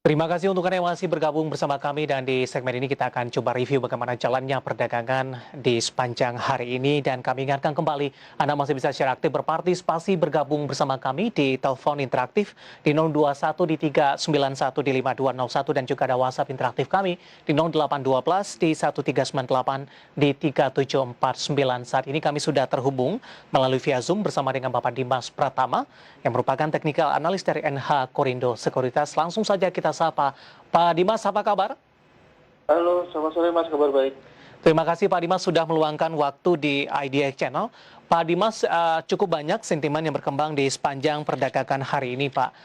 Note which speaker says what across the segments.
Speaker 1: Terima kasih untuk Anda yang masih bergabung bersama kami dan di segmen ini kita akan coba review bagaimana jalannya perdagangan di sepanjang hari ini dan kami ingatkan kembali Anda masih bisa secara aktif berpartisipasi bergabung bersama kami di telepon interaktif di 021 di 391 di 5201 dan juga ada WhatsApp interaktif kami di 0812 di 1398 di 3749. Saat ini kami sudah terhubung melalui via Zoom bersama dengan Bapak Dimas Pratama yang merupakan teknikal analis dari NH Korindo Sekuritas. Langsung saja kita sapa. Pak Dimas, apa kabar?
Speaker 2: Halo, selamat sore Mas, kabar baik.
Speaker 1: Terima kasih Pak Dimas sudah meluangkan waktu di IDX Channel. Pak Dimas, cukup banyak sentimen yang berkembang di sepanjang perdagangan hari ini, Pak.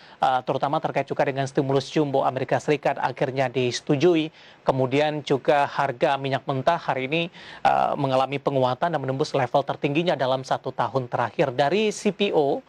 Speaker 1: Terutama terkait juga dengan stimulus jumbo Amerika Serikat akhirnya disetujui. Kemudian juga harga minyak mentah hari ini mengalami penguatan dan menembus level tertingginya dalam 1 tahun terakhir. Dari CPO,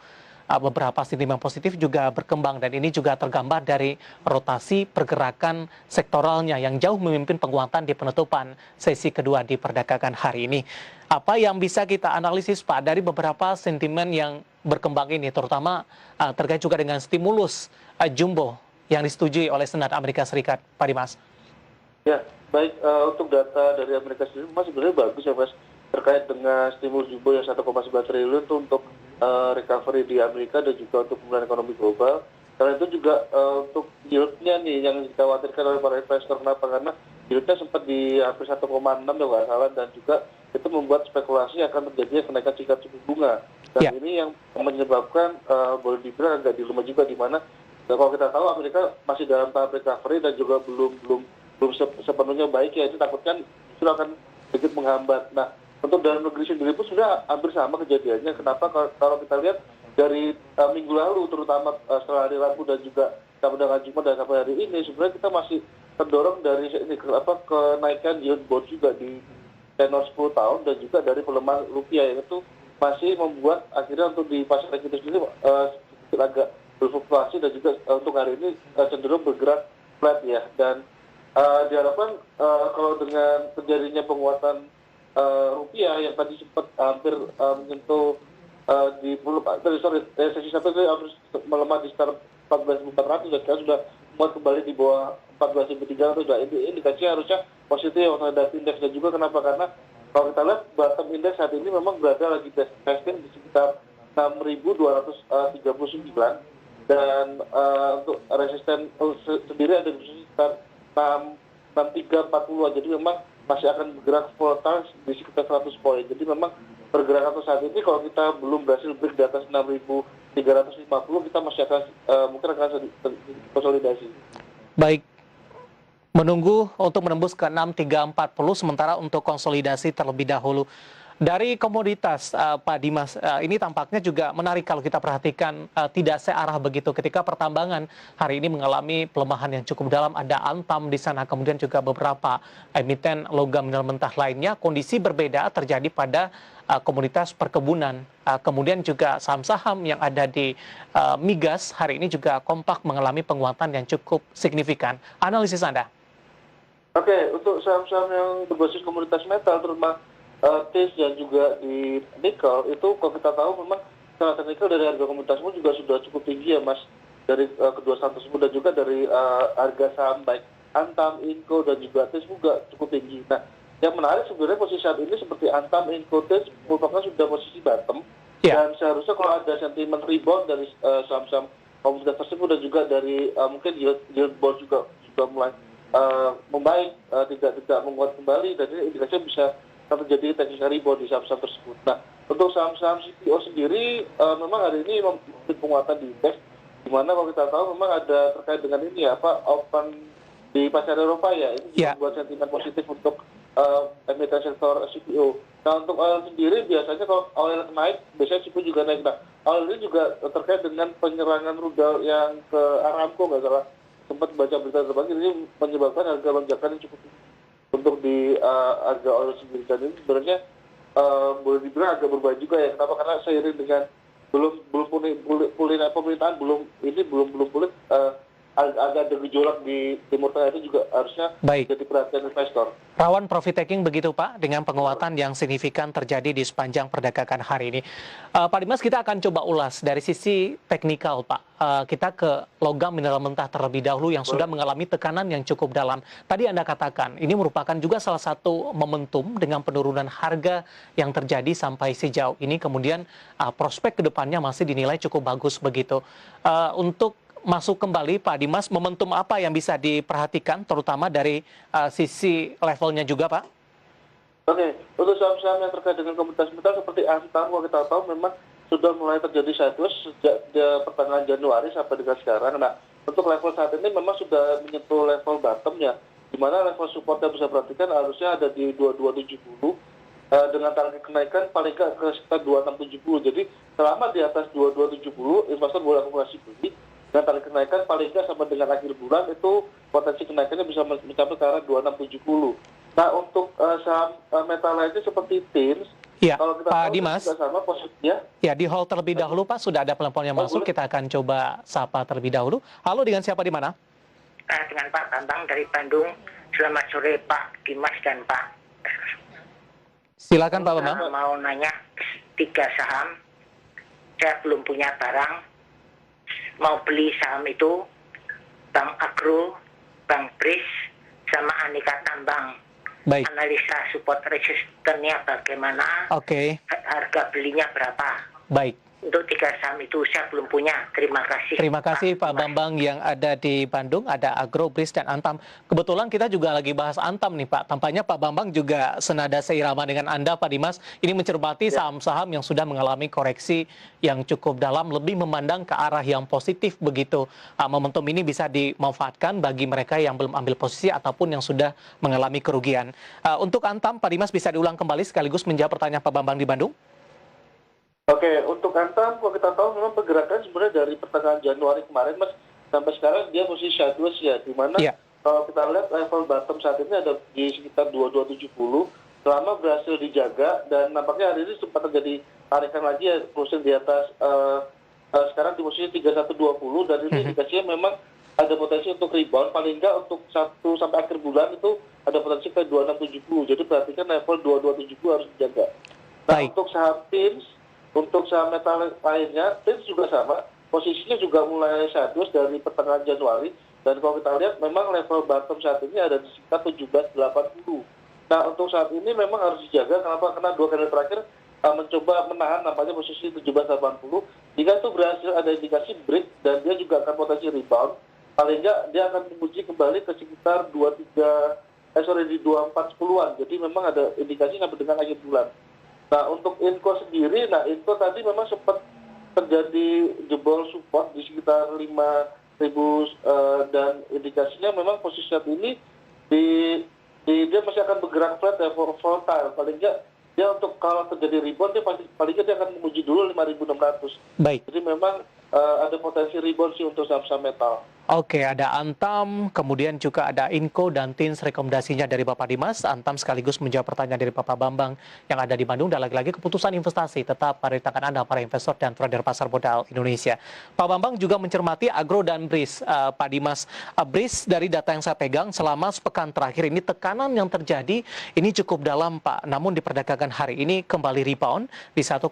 Speaker 1: beberapa sentimen positif juga berkembang dan ini juga tergambar dari rotasi pergerakan sektoralnya yang jauh memimpin penguatan di penutupan sesi kedua di perdagangan hari ini. Apa yang bisa kita analisis Pak dari beberapa sentimen yang berkembang ini terutama terkait juga dengan stimulus jumbo yang disetujui oleh Senat Amerika Serikat, Pak Dimas?
Speaker 2: Ya, baik, untuk data dari Amerika sendiri Mas sebenarnya bagus ya Mas, terkait dengan stimulus jumbo yang 1,9 triliun itu untuk recovery di Amerika dan juga untuk pemulihan ekonomi global. Karena itu juga untuk yield-nya nih yang dikhawatirkan oleh para investor. Kenapa? Karena yield-nya sempat di hampir 1,6 ya nggak salah, dan juga itu membuat spekulasi akan terjadinya kenaikan tingkat suku bunga. Dan
Speaker 1: Ya.
Speaker 2: ini yang menyebabkan boleh dibilang agak dilema juga, di mana kalau kita tahu Amerika masih dalam tahap recovery dan juga belum sepenuhnya baik ya, itu takutkan justru akan sedikit menghambat. Nah, untuk dalam negeri sendiri pun sudah hampir sama kejadiannya. Kenapa? Kalau kita lihat dari minggu lalu, terutama setelah hari Rabu dan juga sampai dengan Jumat dan sampai hari ini, sebenarnya kita masih terdorong dari ini, kenaikan yield bond juga di tenor 10 tahun dan juga dari pelemahan rupiah, yang itu masih membuat akhirnya untuk di pasar kita sendiri agak berfluktuasi dan juga untuk hari ini cenderung bergerak flat ya. Dan diharapkan kalau dengan terjadinya penguatan rupiah yang tadi sempat hampir menyentuh sesi satu itu harus melemah di sekitar 14.400 dan sekarang sudah muat kembali di bawah 14.300. Nah, ini indikasinya harusnya positif untuk data indeks. Dan juga kenapa? Karena kalau kita lihat bottom indeks saat ini memang berada lagi testing di sekitar 6.239 dan untuk resisten sendiri ada di sekitar 6340. Jadi memang masih akan bergerak volatile di sekitar 100 poin. Jadi memang pergerakan untuk saat ini kalau kita belum berhasil break di atas 6.350, kita masih akan mungkin akan konsolidasi.
Speaker 1: Baik, menunggu untuk menembus ke 6340 sementara untuk konsolidasi terlebih dahulu. Dari komoditas Pak Dimas, ini tampaknya juga menarik kalau kita perhatikan tidak searah begitu ketika pertambangan hari ini mengalami pelemahan yang cukup dalam, ada Antam di sana, kemudian juga beberapa emiten logam mineral mentah lainnya. Kondisi berbeda terjadi pada komoditas perkebunan, kemudian juga saham-saham yang ada di migas hari ini juga kompak mengalami penguatan yang cukup signifikan. Analisis Anda?
Speaker 2: Oke, untuk saham-saham yang berbasis komoditas metal, terutama TIS dan juga di nikel, itu kalau kita tahu memang secara teknikal dari harga komoditas pun juga sudah cukup tinggi ya Mas, dari kedua saham tersebut, dan juga dari harga saham baik Antam, Inco dan juga TIS juga cukup tinggi. Nah, yang menarik sebenarnya posisi saat ini seperti Antam, Inco, TIS merupakan sudah posisi bottom.
Speaker 1: Ya.
Speaker 2: Dan seharusnya kalau ada sentimen rebound dari saham-saham komoditas tersebut dan juga dari mungkin yield bond juga sudah mulai membaik, tidak menguat kembali, dan ini indikasinya bisa terjadi technical rebound di saham-saham tersebut. Nah, untuk saham-saham CPO sendiri memang hari ini memiliki penguatan di indeks, di mana kalau kita tahu memang ada terkait dengan ini ya, open di pasar Eropa ya, ini juga membuat sentimen positif untuk emiten sektor CPO. Nah, untuk oil sendiri biasanya kalau oil naik, biasanya CPO juga naik. Nah, oil ini juga terkait dengan penyerangan rudal yang ke Aramco, nggak salah, sempat baca berita terbang, ini menyebabkan harga lonjakan yang cukup tinggi untuk di harga oil sendiri. Dan ini sebenarnya boleh dibilang agak berbahaya juga ya. Kenapa? Karena seiring dengan belum pulih pemerintahan, belum pulih, agak ada gejolak di Timur Tengah itu juga harusnya
Speaker 1: Baik.
Speaker 2: jadi perhatian investor.
Speaker 1: Rawan profit taking begitu Pak, dengan penguatan yang signifikan terjadi di sepanjang perdagangan hari ini. Pak Dimas, kita akan coba ulas dari sisi teknikal Pak. Kita ke logam mineral mentah terlebih dahulu yang sudah mengalami tekanan yang cukup dalam. Tadi Anda katakan, ini merupakan juga salah satu momentum dengan penurunan harga yang terjadi sampai sejauh ini. Kemudian prospek kedepannya masih dinilai cukup bagus begitu. Untuk masuk kembali Pak Dimas, momentum apa yang bisa diperhatikan terutama dari sisi levelnya juga Pak?
Speaker 2: Oke, untuk saham-saham yang terkait dengan komoditas metal seperti Antam, kalau kita tahu memang sudah mulai terjadi sideways sejak pertengahan Januari sampai dengan sekarang. Nah, untuk level saat ini memang sudah menyentuh level bottomnya, di mana level supportnya bisa perhatikan harusnya ada di 2270 dengan target kenaikan paling nggak ke sekitar 2670. Jadi selama di atas 2270, investor boleh akumulasi beli. Dan target kenaikan paling nggak sampai dengan akhir bulan itu potensi kenaikannya bisa mencapai ke arah 2670. Nah, untuk saham metal lainnya seperti TINS,
Speaker 1: Ya,
Speaker 2: kalau kita
Speaker 1: Pak
Speaker 2: tahu
Speaker 1: Dimas.
Speaker 2: juga sama posisinya.
Speaker 1: Ya, di hold terlebih dahulu Pak, sudah ada telepon yang masuk, kita akan coba sapa terlebih dahulu. Halo, dengan siapa di mana?
Speaker 3: Dengan Pak Bambang dari Bandung. Selamat sore Pak Dimas dan Pak.
Speaker 1: Silakan Pak Bambang.
Speaker 3: Saya mau nanya 3 saham. Saya belum punya barang. Mau beli saham itu Bank Agro, Bank BRIS, sama Aneka Tambang.
Speaker 1: Baik.
Speaker 3: Analisa support resistennya bagaimana?
Speaker 1: Oke.
Speaker 3: Harga belinya berapa?
Speaker 1: Baik.
Speaker 3: Untuk 3 saham itu saya belum punya. Terima kasih.
Speaker 1: Terima kasih Pak Bambang yang ada di Bandung, ada Agro, BRIS, dan Antam. Kebetulan kita juga lagi bahas Antam nih Pak. Tampaknya Pak Bambang juga senada seirama dengan Anda Pak Dimas. Ini mencermati saham-saham yang sudah mengalami koreksi yang cukup dalam, lebih memandang ke arah yang positif begitu. Momentum ini bisa dimanfaatkan bagi mereka yang belum ambil posisi ataupun yang sudah mengalami kerugian. Untuk Antam, Pak Dimas bisa diulang kembali sekaligus menjawab pertanyaan Pak Bambang di Bandung?
Speaker 2: Oke, untuk Antam, kalau kita tahu memang pergerakan sebenarnya dari pertengahan Januari kemarin, Mas, sampai sekarang dia posisi sideways ya, di mana kalau kita lihat level bottom saat ini ada di sekitar 2270, selama berhasil dijaga, dan nampaknya hari ini sempat terjadi tarikan lagi ya, closing di atas, sekarang di posisi 3120, dan ini indikasinya memang ada potensi untuk rebound, paling enggak untuk 1 sampai akhir bulan itu ada potensi ke 2670, jadi perhatikan level 2270 harus dijaga. Nah, untuk saham TINS, untuk saham metal lainnya, TINS juga sama, posisinya juga mulai sideways dari pertengahan Januari, dan kalau kita lihat memang level bottom saat ini ada di sekitar 1780. Nah, untuk saat ini memang harus dijaga, kenapa? Karena 2 kali terakhir mencoba menahan nampaknya posisi 1780, jika itu berhasil ada indikasi break, dan dia juga akan potensi rebound, paling nggak dia akan menguji kembali ke sekitar di 2410-an, jadi memang ada indikasi sampai dengan akhir bulan. Nah, untuk Inco sendiri, Inco tadi memang sempat terjadi jebol support di sekitar 5.000 dan indikasinya memang posisi saat ini dia masih akan bergerak flat ya, volatile. Paling nggak dia untuk kalau terjadi rebound dia paling nggak dia akan menguji dulu 5.600.
Speaker 1: Baik.
Speaker 2: Jadi memang ada potensi rebound sih untuk saham-saham metal.
Speaker 1: Oke, ada Antam, kemudian juga ada Inco dan TINS, rekomendasinya dari Bapak Dimas. Antam sekaligus menjawab pertanyaan dari Bapak Bambang yang ada di Bandung. Dan lagi-lagi keputusan investasi tetap pada tangan Anda, para investor dan trader pasar modal Indonesia. Pak Bambang juga mencermati Agro dan BRIS, Pak Dimas. BRIS dari data yang saya pegang selama sepekan terakhir ini tekanan yang terjadi ini cukup dalam Pak. Namun di perdagangan hari ini kembali rebound di 1,90%.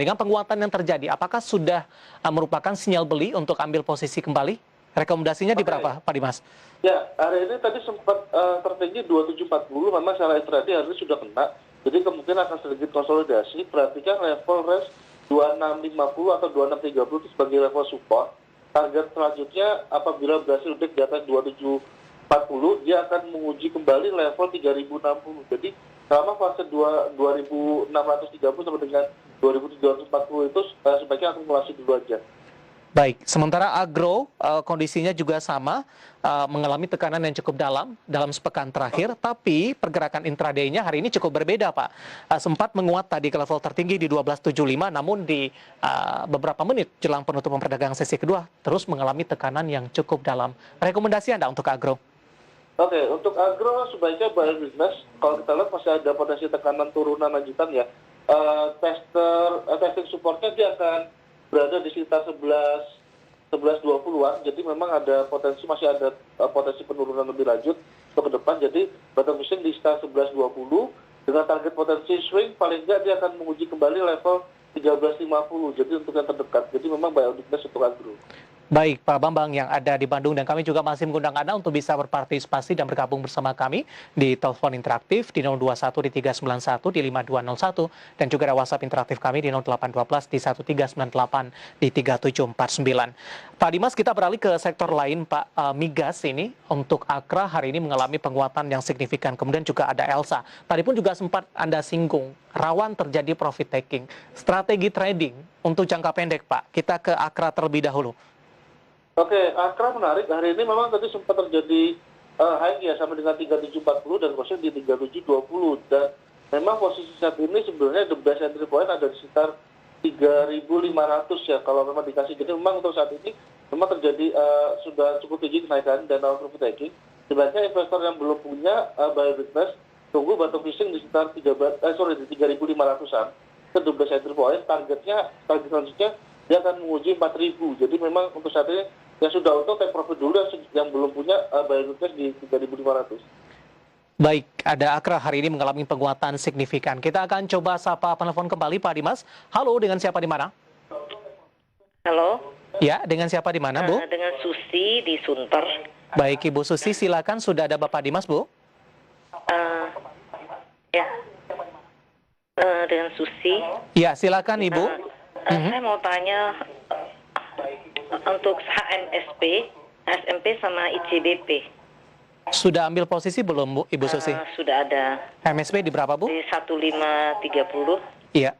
Speaker 1: Dengan penguatan yang terjadi, apakah sudah merupakan sinyal beli untuk ambil posisi kembali? Rekomendasinya di berapa, Pak Dimas?
Speaker 2: Ya, hari ini tadi sempat tertinggi 2740, memang secara intraday hari ini sudah kena. Jadi kemungkinan akan sedikit konsolidasi. Perhatikan level range 2650 atau 2630 itu sebagai level support. Target selanjutnya apabila berhasil break di atas 2740, dia akan menguji kembali level 3060. Jadi selama fase 2630 sampai dengan 2340 itu sebaiknya akumulasi dulu aja.
Speaker 1: Baik, sementara Agro kondisinya juga sama, mengalami tekanan yang cukup dalam sepekan terakhir, tapi pergerakan intraday-nya hari ini cukup berbeda, Pak. Sempat menguat tadi ke level tertinggi di 1275, namun di beberapa menit jelang penutupan perdagangan sesi kedua, terus mengalami tekanan yang cukup dalam. Rekomendasi Anda untuk Agro?
Speaker 2: Oke, untuk Agro sebaiknya buy business. Kalau kita lihat masih ada potensi tekanan turunan lanjutan ya. Testing supportnya dia akan berada di sekitar 11 11.20-an, jadi memang ada potensi, masih ada potensi penurunan lebih lanjut ke depan. Jadi bottom fishing di sekitar 11.20 dengan target potensi swing paling nggak dia akan menguji kembali level 13.50. Jadi untuk yang terdekat. Jadi memang buy on weakness untuk agro.
Speaker 1: Baik, Pak Bambang yang ada di Bandung, dan kami juga masih mengundang Anda untuk bisa berpartisipasi dan bergabung bersama kami di telepon interaktif di 021 di 391 di 5201 dan juga ada WhatsApp interaktif kami di 0812 di 1398 di 3749. Pak Dimas, kita beralih ke sektor lain, Pak. Migas ini untuk Akra hari ini mengalami penguatan yang signifikan. Kemudian juga ada Elsa. Tadi pun juga sempat Anda singgung, rawan terjadi profit taking. Strategi trading untuk jangka pendek, Pak. Kita ke Akra terlebih dahulu.
Speaker 2: Oke, Akra menarik. Hari ini memang tadi sempat terjadi high ya sama dengan 3740 dan closing di 3720. Dan memang posisi saat ini sebenarnya the best entry point ada di sekitar 3.500 ya kalau memang dikasih. Jadi memang untuk saat ini memang terjadi sudah cukup tinggi kenaikan dan profit taking. Sebenarnya investor yang belum punya buy weakness tunggu bottom fishing di sekitar di 3.500-an. Itu the best entry point. Target selanjutnya dia akan menguji 4.000. Jadi memang untuk saat ini yang sudah untuk take profit dulu, yang belum punya buy weakness di 3.500.
Speaker 1: Baik, ada Akra hari ini mengalami penguatan signifikan. Kita akan coba sapa penelpon kembali, Pak Dimas. Halo, dengan siapa di mana?
Speaker 4: Halo.
Speaker 1: Ya, dengan siapa di mana, Bu?
Speaker 4: Dengan Susi di Sunter.
Speaker 1: Baik, Ibu Susi, silakan. Sudah ada Bapak Dimas, Bu?
Speaker 4: Ya. Dengan Susi.
Speaker 1: Ya, silakan, Ibu.
Speaker 4: Saya mau tanya untuk HMSP, SMP sama ICBP.
Speaker 1: Sudah ambil posisi belum, Bu, Ibu Susi?
Speaker 4: Sudah ada.
Speaker 1: MSP di berapa, Bu?
Speaker 4: Di 1530.
Speaker 1: Iya.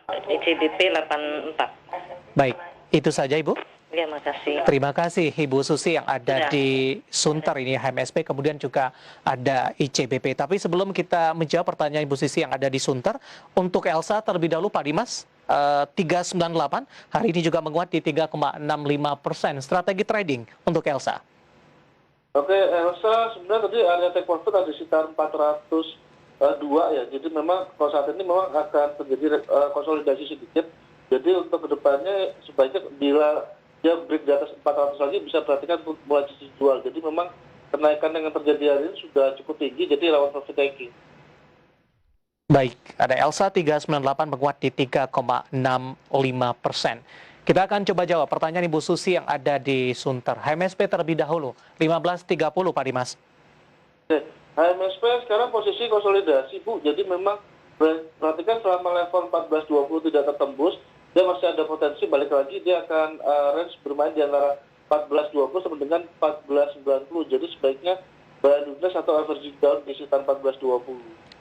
Speaker 4: ICBP 84.
Speaker 1: Baik, itu saja, Ibu.
Speaker 4: Ya, makasih.
Speaker 1: Terima kasih Ibu Susi yang ada di Sunter ini HMSP, kemudian juga ada ICBP. Tapi sebelum kita menjawab pertanyaan Ibu Susi yang ada di Sunter, untuk Elsa terlebih dahulu Pak Dimas, 398 hari ini juga menguat di 3,65%. Strategi trading untuk Elsa.
Speaker 2: Oke, Elsa sebenarnya tadi area take profit ada di sekitar 402 ya. Jadi memang kalau saat ini memang akan terjadi konsolidasi sedikit. Jadi untuk kedepannya sebaiknya bila dia break di atas 400 lagi bisa perhatikan untuk mulai sisi jual. Jadi memang kenaikan yang terjadi hari ini sudah cukup tinggi, jadi rawan profit taking.
Speaker 1: Baik, ada Elsa 398 menguat di 3,65%. Kita akan coba jawab pertanyaan Ibu Susi yang ada di Sunter. HMSP terlebih dahulu, 15.30 Pak Dimas.
Speaker 2: HMSP sekarang posisi konsolidasi, Bu. Jadi memang perhatikan selama level 14.20 tidak tertembus, dia masih ada potensi balik lagi, dia akan range bermain di antara 14.20 sampai dengan 14.90. Jadi sebaiknya buy weakness atau averaging down di sekitar 14.20.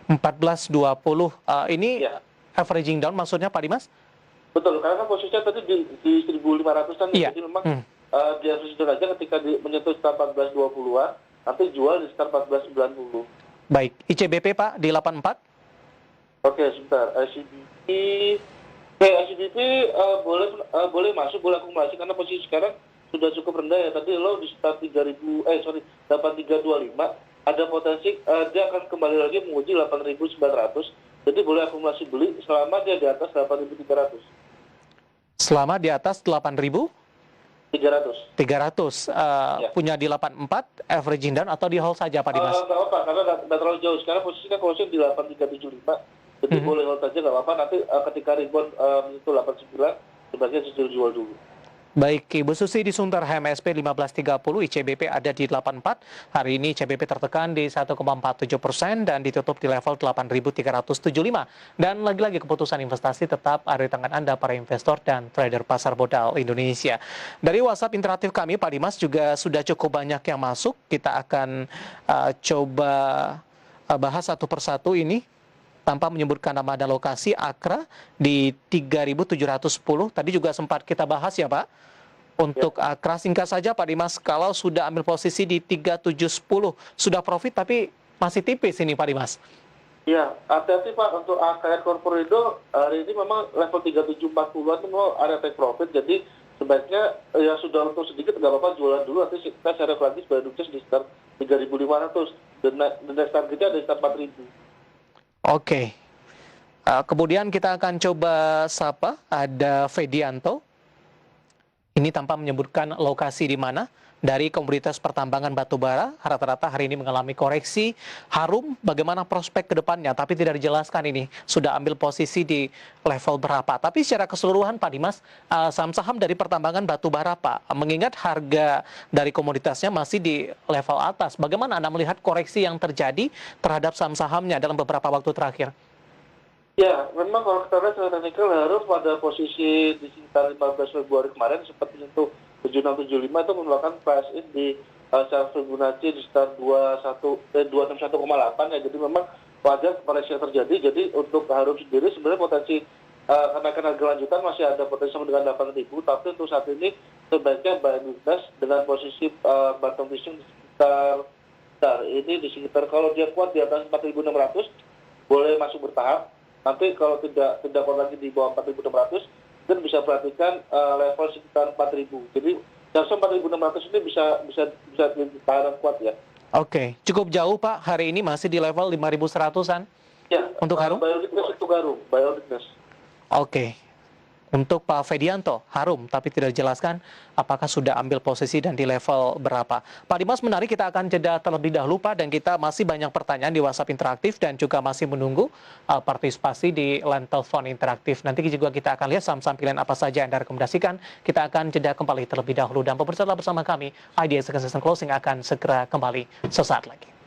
Speaker 1: 14.20 ini ya. Averaging down maksudnya Pak Dimas?
Speaker 2: Betul, karena kan posisinya tadi di 1.500-an,
Speaker 1: iya.
Speaker 2: Jadi memang di averaging down aja ketika menyentuh sekitar 14.20-an, nanti jual di sekitar 14.90.
Speaker 1: Baik, ICBP Pak di 84?
Speaker 2: Oke, sebentar. ICBP boleh masuk, boleh akumulasi karena posisi sekarang sudah cukup rendah ya. Tadi low di sekitar 8.325. Ada potensi dia akan kembali lagi menguji 8.900. Jadi boleh akumulasi beli selama dia di atas 8.300.
Speaker 1: Selama di atas 8.300.
Speaker 2: 300.
Speaker 1: Ya. Punya di 84 averaging down atau di hold saja Pak Dimas?
Speaker 2: Nggak apa-apa karena nggak terlalu jauh. Sekarang posisinya closing di 8.375. Jadi boleh hold saja nggak apa-apa. Nanti ketika rebound menyentuh 89 sebagian jual dulu.
Speaker 1: Baik, Ibu Susi di Sunter HMSP 15.30, ICBP ada di 84. Hari ini ICBP tertekan di 1,47% dan ditutup di level 8.375. Dan lagi-lagi keputusan investasi tetap ada di tangan Anda para investor dan trader pasar modal Indonesia. Dari WhatsApp interaktif kami, Pak Dimas juga sudah cukup banyak yang masuk. Kita akan coba bahas satu persatu ini tanpa menyebutkan nama dan lokasi. Akra di 3.710. Tadi juga sempat kita bahas ya Pak. Untuk Akra, singkat saja Pak Dimas, kalau sudah ambil posisi di 3.710, sudah profit tapi masih tipis ini Pak Dimas.
Speaker 2: Ya, hati-hati Pak, untuk AKR Corporindo hari ini memang level 3740-an itu mau ada take profit, jadi sebaiknya ya sudah untuk sedikit nggak apa-apa jualan dulu, nanti kita share lagi sebagai dukses di sekitar 3.500, dan next targetnya ada di sekitar 4.000.
Speaker 1: Oke. Kemudian kita akan coba sapa, ada Fedianto Ini tanpa menyebutkan lokasi di mana. Dari komoditas pertambangan batubara, rata-rata hari ini mengalami koreksi. Harum, bagaimana prospek ke depannya, tapi tidak dijelaskan ini sudah ambil posisi di level berapa. Tapi secara keseluruhan Pak Dimas, saham-saham dari pertambangan batubara Pak, mengingat harga dari komoditasnya masih di level atas, bagaimana Anda melihat koreksi yang terjadi terhadap saham-sahamnya dalam beberapa waktu terakhir?
Speaker 2: Ya, memang kalau kita lihat secara teknikal Harum pada posisi di sekitar 15 Februari kemarin seperti menyentuh 7675 itu merupakan price in di secara Fibonacci di sekitar 261,8 ya. Jadi memang wajar koreksi yang terjadi. Jadi untuk Harum sendiri sebenarnya potensi kenaikan harga lanjutan masih ada potensi sama dengan 8.000, tapi untuk saat ini sebaiknya buy and weakness dengan posisi bottom fishing di sekitar ini di sekitar kalau dia kuat di atas 4.600 boleh masuk bertahap. Nanti kalau tidak kuat lagi di bawah 4.600 dan bisa perhatikan level sekitar 4.000. Jadi jasa 4.600 ini bisa ditahan kuat ya.
Speaker 1: Oke, cukup jauh Pak. Hari ini masih di level 5.100-an.
Speaker 2: Ya,
Speaker 1: untuk Harum?
Speaker 2: Biodigness itu Harum, biodigness.
Speaker 1: Oke. Untuk Pak Fedianto, Harum, tapi tidak dijelaskan apakah sudah ambil posisi dan di level berapa. Pak Dimas, menarik, kita akan jeda terlebih dahulu Pak, dan kita masih banyak pertanyaan di WhatsApp interaktif dan juga masih menunggu partisipasi di line telepon interaktif. Nanti juga kita akan lihat saham-saham pilihan apa saja yang Anda rekomendasikan. Kita akan jeda kembali terlebih dahulu dan pemirsa bersama kami, IDX Closing akan segera kembali sesaat lagi.